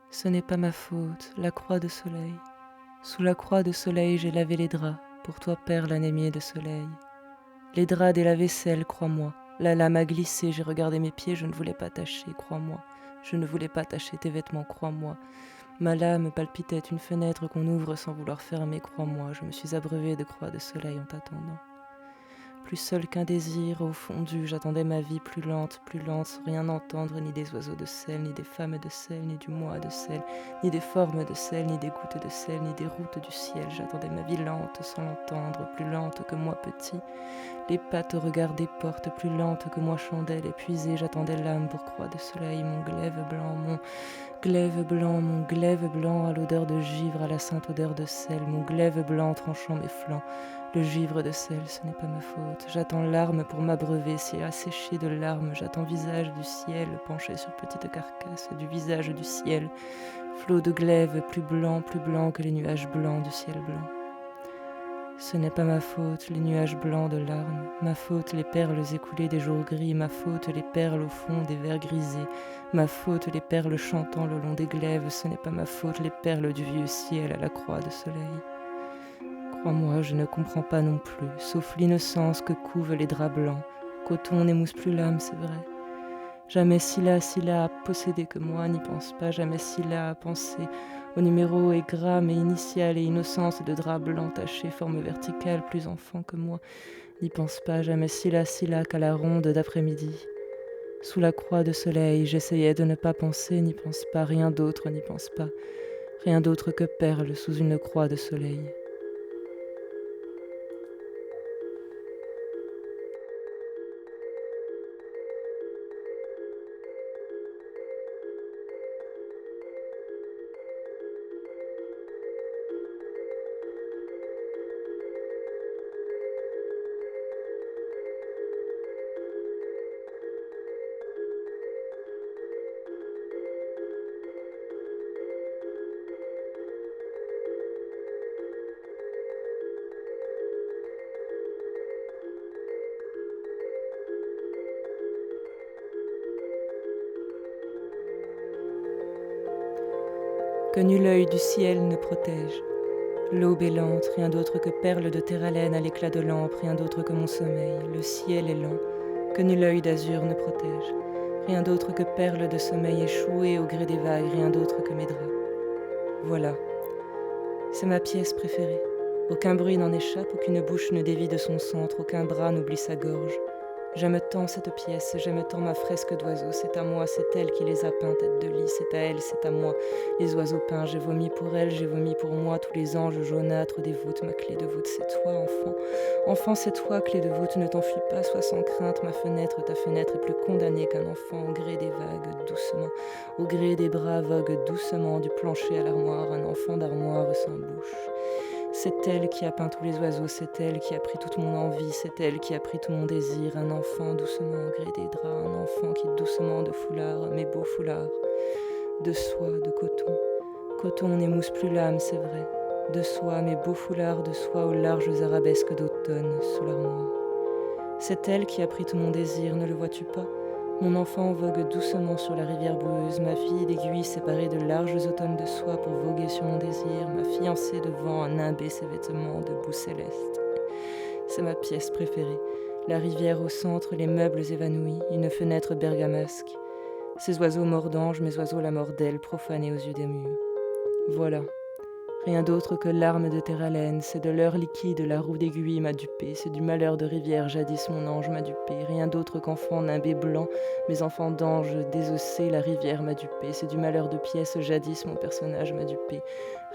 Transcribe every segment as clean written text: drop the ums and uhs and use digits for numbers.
Ce n'est pas ma faute, la croix de soleil. Sous la croix de soleil, j'ai lavé les draps, pour toi, perle anémiée de soleil. Les draps des lave-vaisselle, crois-moi. La lame a glissé, j'ai regardé mes pieds, je ne voulais pas tacher, crois-moi. Je ne voulais pas tacher tes vêtements, crois-moi. Ma lame palpitait une fenêtre qu'on ouvre sans vouloir fermer, crois-moi. Je me suis abreuvée de croix de soleil en t'attendant. Plus seul qu'un désir, au fondu, j'attendais ma vie plus lente, sans rien entendre, ni des oiseaux de sel, ni des femmes de sel, ni du moi de sel, ni des formes de sel, ni des gouttes de sel, ni des routes du ciel. J'attendais ma vie lente, sans l'entendre, plus lente que moi petit. Les pattes au regard des portes, plus lentes que moi chandelle épuisée. J'attendais l'âme pour croix de soleil, mon glaive blanc, mon glaive blanc à l'odeur de givre, à la sainte odeur de sel, mon glaive blanc tranchant mes flancs. Le givre de sel, ce n'est pas ma faute. J'attends l'arme pour m'abreuver, si asséché de larmes. J'attends visage du ciel, penché sur petite carcasse du visage du ciel. Flot de glaive plus blanc que les nuages blancs du ciel blanc. Ce n'est pas ma faute, les nuages blancs de larmes. Ma faute, les perles écoulées des jours gris. Ma faute, les perles au fond des vers grisés. Ma faute, les perles chantant le long des glaives. Ce n'est pas ma faute, les perles du vieux ciel à la croix de soleil. Crois-moi, je ne comprends pas non plus, sauf l'innocence que couvent les draps blancs. Coton n'émousse plus l'âme, c'est vrai. Jamais Scylla a possédé que moi, n'y pense pas. Jamais Scylla a pensé au numéro et gramme et initial et innocence de drap blanc taché, forme verticale, plus enfant que moi. N'y pense pas. Jamais Scylla qu'à la ronde d'après-midi. Sous la croix de soleil, j'essayais de ne pas penser, n'y pense pas. Rien d'autre, n'y pense pas. Rien d'autre que perles sous une croix de soleil. Que nul œil du ciel ne protège. L'aube est lente, rien d'autre que perles de terralène à l'éclat de lampe, rien d'autre que mon sommeil. Le ciel est lent, que nul œil d'azur ne protège. Rien d'autre que perles de sommeil échouées au gré des vagues, rien d'autre que mes draps. Voilà, c'est ma pièce préférée. Aucun bruit n'en échappe, aucune bouche ne dévie de son centre, aucun bras n'oublie sa gorge. J'aime tant cette pièce, j'aime tant ma fresque d'oiseaux, c'est à moi, c'est elle qui les a peints tête de lit, c'est à elle, c'est à moi, les oiseaux peints, j'ai vomi pour elle, j'ai vomi pour moi, tous les anges jaunâtres des voûtes, ma clé de voûte, c'est toi, enfant. Enfant, c'est toi, clé de voûte, ne t'enfuis pas, sois sans crainte, ma fenêtre, ta fenêtre est plus condamnée qu'un enfant, au gré des vagues, doucement, au gré des bras, vogue doucement, du plancher à l'armoire, un enfant d'armoire sans bouche. C'est elle qui a peint tous les oiseaux, c'est elle qui a pris toute mon envie, c'est elle qui a pris tout mon désir. Un enfant doucement au gré des draps, un enfant qui doucement de foulard, mes beaux foulards, de soie, de coton. Coton n'émousse plus l'âme, c'est vrai. De soie, mes beaux foulards de soie aux larges arabesques d'automne sous l'armoire. C'est elle qui a pris tout mon désir, ne le vois-tu pas? Mon enfant vogue doucement sur la rivière boueuse, ma fille d'aiguille séparée de larges automnes de soie pour voguer sur mon désir, ma fiancée de vent a nimbé ses vêtements de boue céleste. C'est ma pièce préférée. La rivière au centre, les meubles évanouis, une fenêtre bergamasque. Ces oiseaux mordanges, mes oiseaux la mordelle, profanés aux yeux des murs. Voilà. Rien d'autre que l'arme de Terralène, c'est de l'heure liquide, la roue d'aiguille m'a dupé, c'est du malheur de rivière, jadis mon ange m'a dupé, rien d'autre qu'enfant nimbé blanc, mes enfants d'anges désossés, la rivière m'a dupé, c'est du malheur de pièce, jadis mon personnage m'a dupé,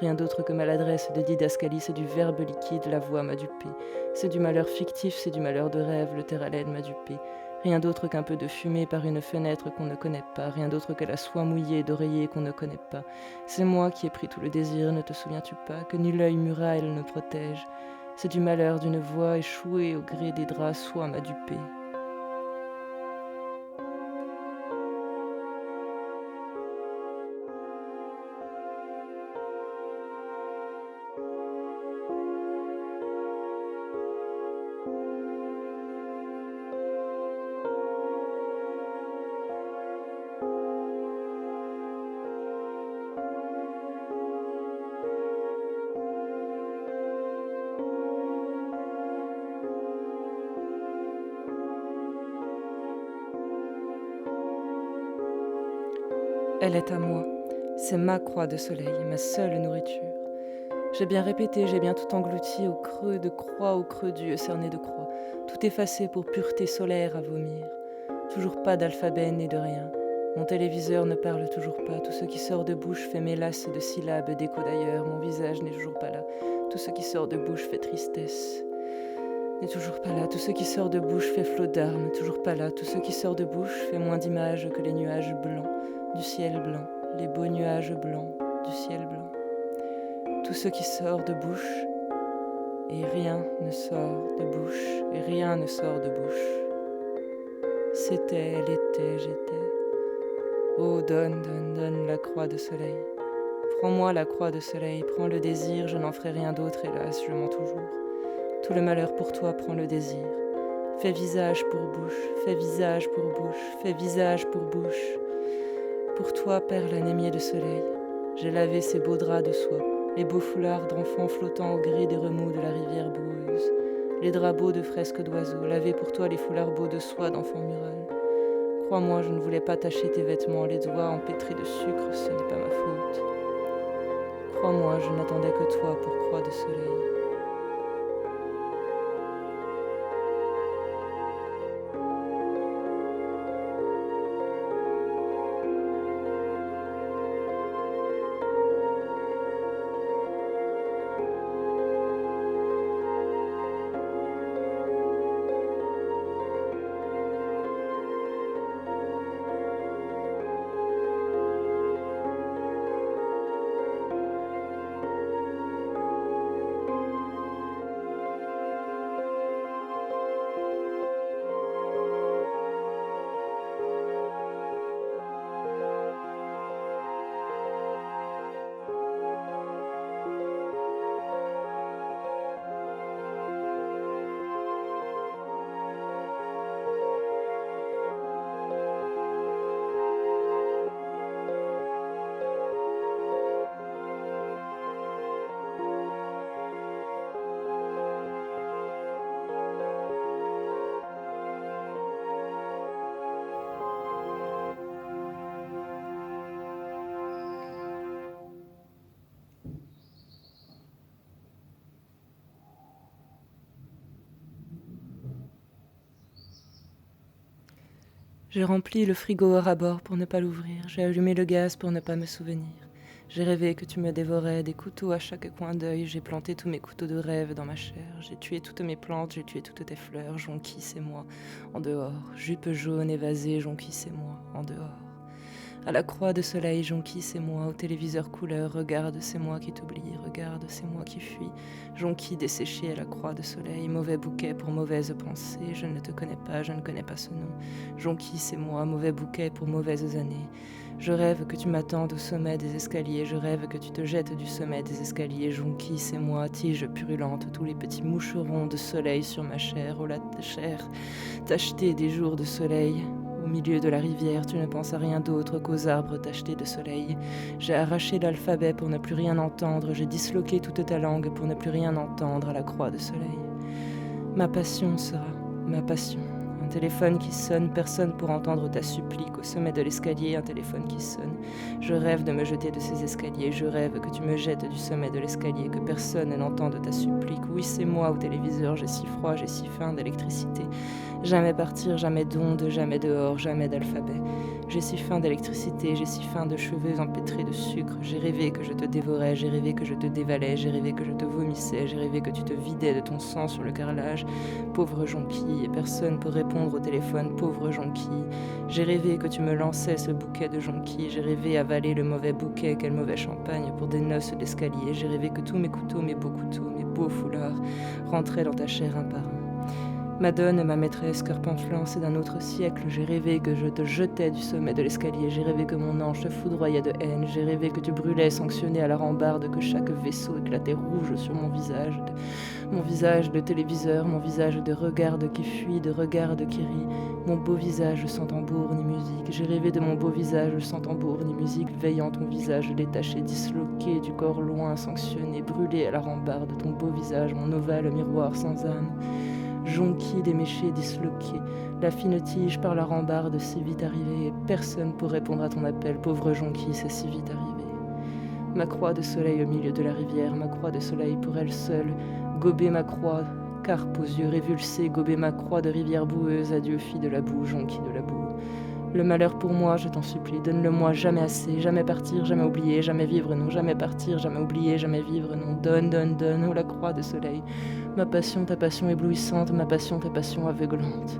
rien d'autre que maladresse de didascalie, c'est du verbe liquide, la voix m'a dupé, c'est du malheur fictif, c'est du malheur de rêve, le Terralène m'a dupé, rien d'autre qu'un peu de fumée par une fenêtre qu'on ne connaît pas, rien d'autre que la soie mouillée d'oreiller qu'on ne connaît pas. C'est moi qui ai pris tout le désir, ne te souviens-tu pas, que nul œil muraille ne protège. C'est du malheur d'une voix échouée au gré des draps, soie m'a dupé. Elle est à moi. C'est ma croix de soleil, ma seule nourriture. J'ai bien répété, j'ai bien tout englouti au creux de croix, au creux d'yeux cerné de croix, tout effacé pour pureté solaire à vomir. Toujours pas d'alphabet ni de rien. Mon téléviseur ne parle toujours pas. Tout ce qui sort de bouche fait mélasse de syllabes, d'échos d'ailleurs. Mon visage n'est toujours pas là. Tout ce qui sort de bouche fait tristesse. N'est toujours pas là. Tout ce qui sort de bouche fait flot d'armes. Toujours pas là. Tout ce qui sort de bouche fait moins d'images que les nuages blancs du ciel blanc. Les beaux nuages blancs du ciel blanc. Tout ce qui sort de bouche et rien ne sort de bouche et rien ne sort de bouche. C'était, elle était, j'étais. Oh, donne, donne, donne la croix de soleil. Prends-moi la croix de soleil, prends le désir, je n'en ferai rien d'autre, hélas, je mens toujours. Tout le malheur pour toi, prends le désir. Fais visage pour bouche, fais visage pour bouche, fais visage pour bouche. Pour toi, perle anémiée de soleil, j'ai lavé ces beaux draps de soie, les beaux foulards d'enfants flottant au gré des remous de la rivière boueuse, les draps beaux de fresques d'oiseaux, laver pour toi les foulards beaux de soie d'enfants murales. Crois-moi, je ne voulais pas tacher tes vêtements, les doigts empêtrés de sucre, ce n'est pas ma faute. Crois-moi, je n'attendais que toi pour croix de soleil. J'ai rempli le frigo à bord pour ne pas l'ouvrir. J'ai allumé le gaz pour ne pas me souvenir. J'ai rêvé que tu me dévorais, des couteaux à chaque coin d'œil. J'ai planté tous mes couteaux de rêve dans ma chair. J'ai tué toutes mes plantes, j'ai tué toutes tes fleurs. Jonquille, c'est moi, en dehors. Jupe jaune évasée, Jonquille, c'est moi, en dehors. À la croix de soleil, Jonquille, c'est moi. Au téléviseur couleur, regarde, c'est moi qui t'oublie. Regarde, c'est moi qui fuis. Jonquille desséché à la croix de soleil. Mauvais bouquet pour mauvaise pensée. Je ne te connais pas, je ne connais pas ce nom. Jonquille, c'est moi. Mauvais bouquet pour mauvaises années. Je rêve que tu m'attendes au sommet des escaliers. Je rêve que tu te jettes du sommet des escaliers. Jonquille, c'est moi. Tige purulente, tous les petits moucherons de soleil sur ma chair. Oh la chair, tachetée des jours de soleil. Au milieu de la rivière, tu ne penses à rien d'autre qu'aux arbres tachetés de soleil. J'ai arraché l'alphabet pour ne plus rien entendre. J'ai disloqué toute ta langue pour ne plus rien entendre à la croix de soleil. Ma passion sera ma passion. Un téléphone qui sonne, personne pour entendre ta supplique. Au sommet de l'escalier, un téléphone qui sonne. Je rêve de me jeter de ces escaliers. Je rêve que tu me jettes du sommet de l'escalier, que personne n'entende ta supplique. Oui, c'est moi au téléviseur, j'ai si froid, j'ai si faim d'électricité. Jamais partir, jamais d'onde, jamais dehors, jamais d'alphabet. J'ai si faim d'électricité, j'ai si faim de cheveux empêtrés de sucre. J'ai rêvé que je te dévorais, j'ai rêvé que je te dévalais, j'ai rêvé que je te vomissais, j'ai rêvé que tu te vidais de ton sang sur le carrelage. Pauvre jonquille, et personne pour répondre au téléphone, pauvre jonquille. J'ai rêvé que tu me lançais ce bouquet de jonquilles, j'ai rêvé avaler le mauvais bouquet, quel mauvais champagne pour des noces d'escalier. J'ai rêvé que tous mes couteaux, mes beaux couteaux, mes beaux foulards rentraient dans ta chair un par un. Madone, ma maîtresse, cœur panflant, c'est d'un autre siècle. J'ai rêvé que je te jetais du sommet de l'escalier. J'ai rêvé que mon ange te foudroyait de haine. J'ai rêvé que tu brûlais, sanctionné à la rambarde, que chaque vaisseau éclatait rouge sur mon visage de téléviseur, mon visage de regarde qui fuit, de regarde qui rit, mon beau visage sans tambour ni musique. J'ai rêvé de mon beau visage sans tambour ni musique, veillant ton visage détaché, disloqué du corps loin, sanctionné, brûlé à la rambarde, ton beau visage, mon ovale miroir sans âme. Jonquille, déméché, disloqué, La fine tige par la rambarde, si vite arrivée, et personne pour répondre à ton appel, pauvre jonquille, c'est si vite arrivé. Ma croix de soleil au milieu de la rivière, ma croix de soleil pour elle seule, gober ma croix, carpe aux yeux révulsés, gober ma croix de rivière boueuse, adieu fille de la boue, jonquille de la boue. Le malheur pour moi, je t'en supplie, donne-le-moi jamais assez, jamais partir, jamais oublier, jamais vivre, non, jamais partir, jamais oublier, jamais vivre, non, donne, donne, donne, oh la croix de soleil, ma passion, ta passion éblouissante, ma passion, ta passion aveuglante.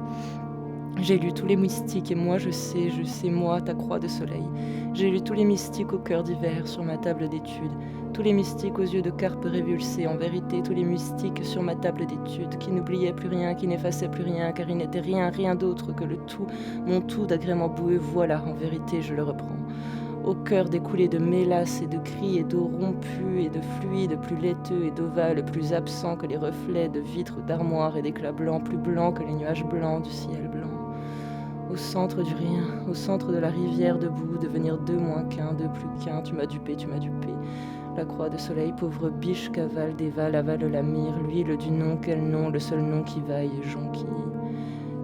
J'ai lu tous les mystiques et moi je sais, moi, ta croix de soleil. J'ai lu tous les mystiques au cœur d'hiver sur ma table d'études, tous les mystiques aux yeux de carpe révulsés, en vérité, tous les mystiques sur ma table d'études, qui n'oubliaient plus rien, qui n'effaçaient plus rien, car il n'était rien, rien d'autre que le tout, mon tout d'agrément boueux, voilà, en vérité, je le reprends. Au cœur découlé de mélasse et de cris et d'eau rompue et de fluides plus laiteux et d'ovales plus absents que les reflets de vitres d'armoires et d'éclats blancs plus blancs que les nuages blancs du ciel blanc. Au centre du rien, au centre de la rivière debout, devenir deux moins qu'un, deux plus qu'un, tu m'as dupé, tu m'as dupé. La croix de soleil, pauvre biche qu'avale, dévale, avale la myrrhe, l'huile du nom, quel nom, le seul nom qui vaille, jonquille.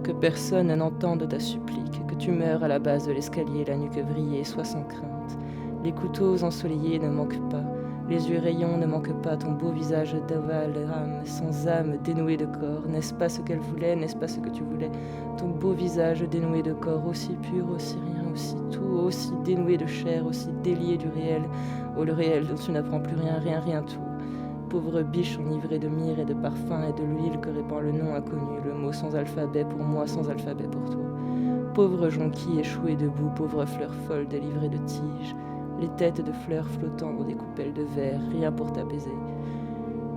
Que personne n'entende ta supplique, que tu meurs à la base de l'escalier, la nuque vrillée, sois sans crainte. Les couteaux ensoleillés ne manquent pas, les yeux rayons ne manquent pas, ton beau visage d'ovale âme, sans âme, dénoué de corps. N'est-ce pas ce qu'elle voulait, n'est-ce pas ce que tu voulais? Ton beau visage dénoué de corps, aussi pur, aussi rien, aussi tout, aussi dénoué de chair, aussi délié du réel. Oh, le réel dont tu n'apprends plus rien, rien, rien tout. Pauvre biche enivrée de myrrhe et de parfum et de l'huile que répand le nom inconnu, le mot sans alphabet pour moi, sans alphabet pour toi. Pauvre jonquille échouée debout, pauvre fleur folle délivrée de tiges, les têtes de fleurs flottant dans des coupelles de verre, rien pour t'apaiser.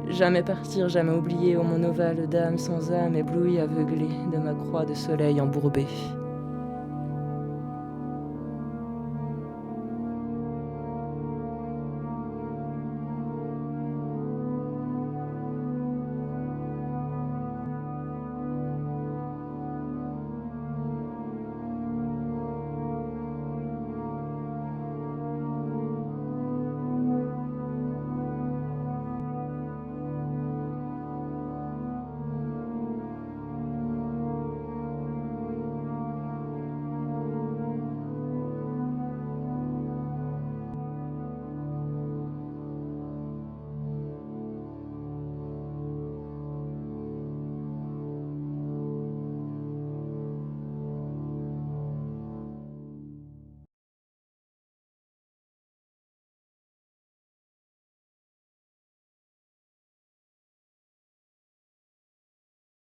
Jamais partir, jamais oublier, ô mon ovale d'âme sans âme, éblouie, aveuglée de ma croix de soleil embourbée.